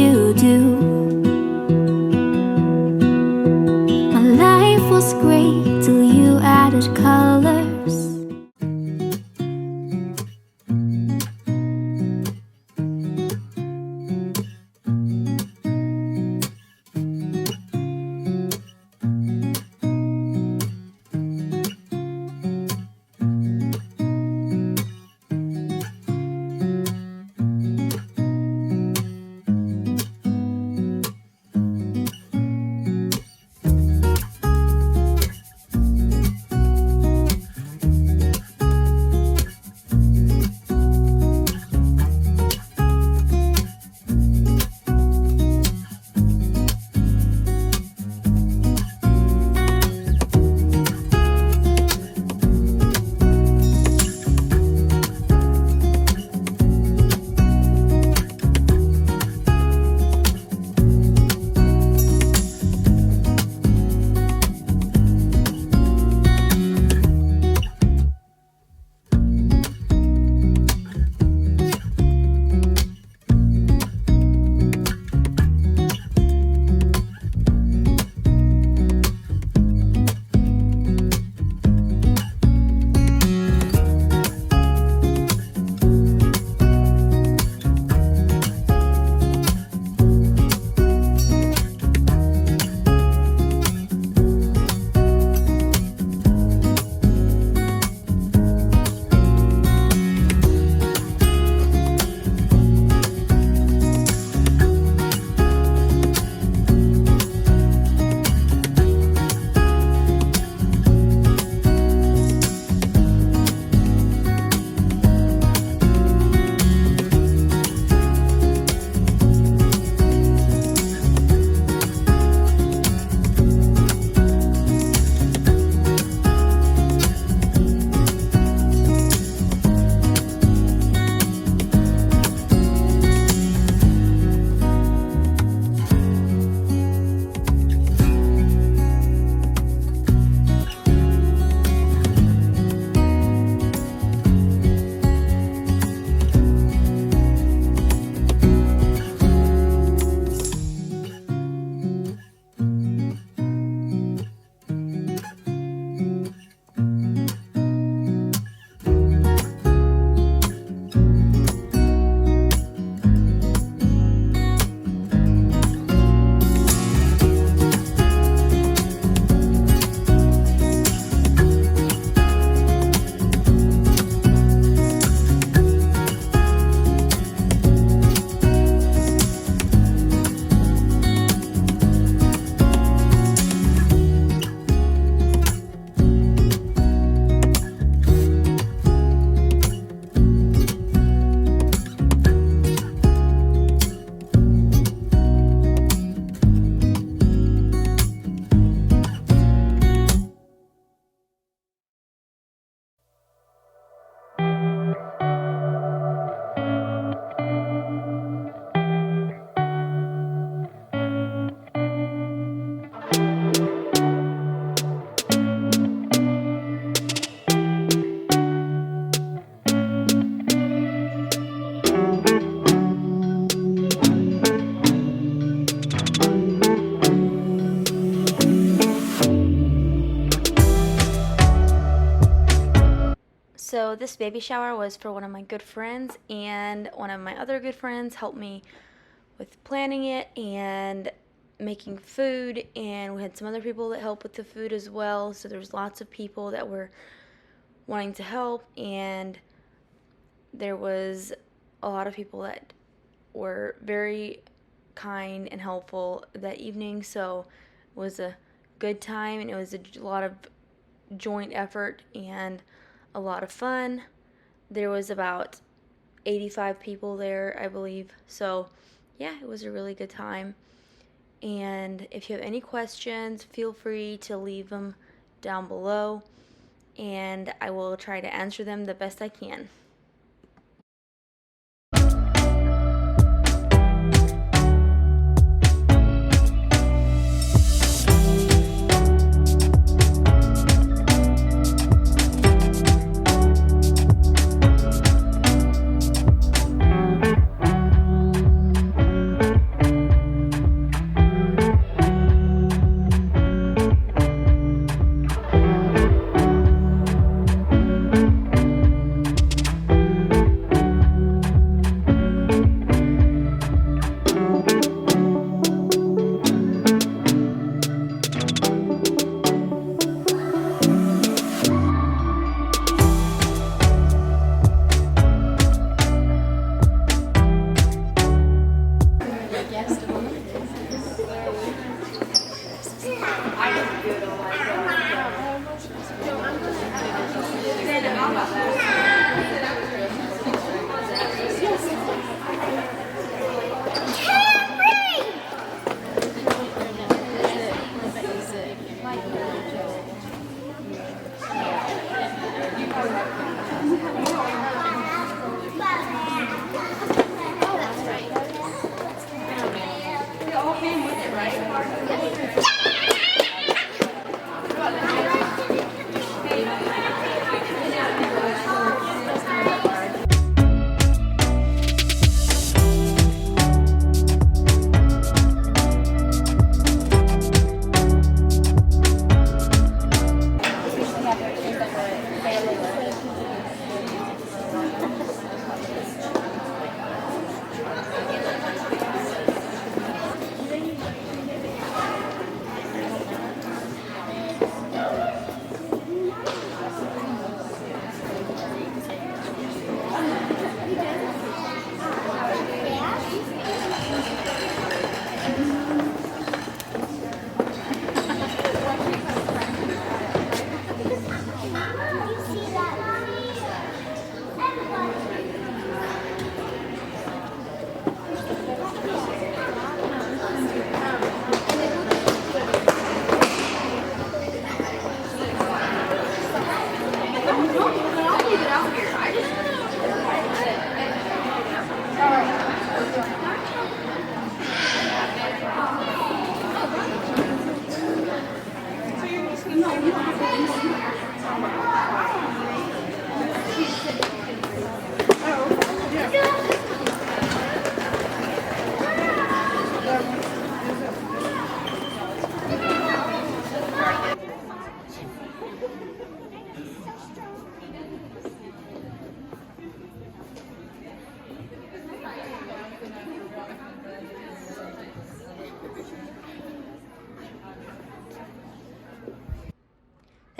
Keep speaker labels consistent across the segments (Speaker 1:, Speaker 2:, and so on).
Speaker 1: you do. My life was great till you added colors. So this baby shower was for one of my good friends, and one of my other good friends helped me with planning it and making food, and we had some other people that helped with the food as well. So there's lots of people that were wanting to help, and there was a lot of people that were very kind and helpful that evening. So it was a good time, and it was a lot of joint effort and a lot of fun. There was about 85 people there, I believe. So yeah, it was a really good time. And if you have any questions, feel free to leave them down below, and I will try to answer them the best I can.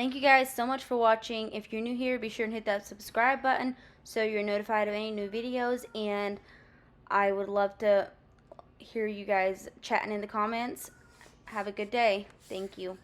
Speaker 1: Thank you guys so much for watching. If you're new here, be sure and hit that subscribe button so you're notified of any new videos, and I would love to hear you guys chatting in the comments. Have a good day. Thank you.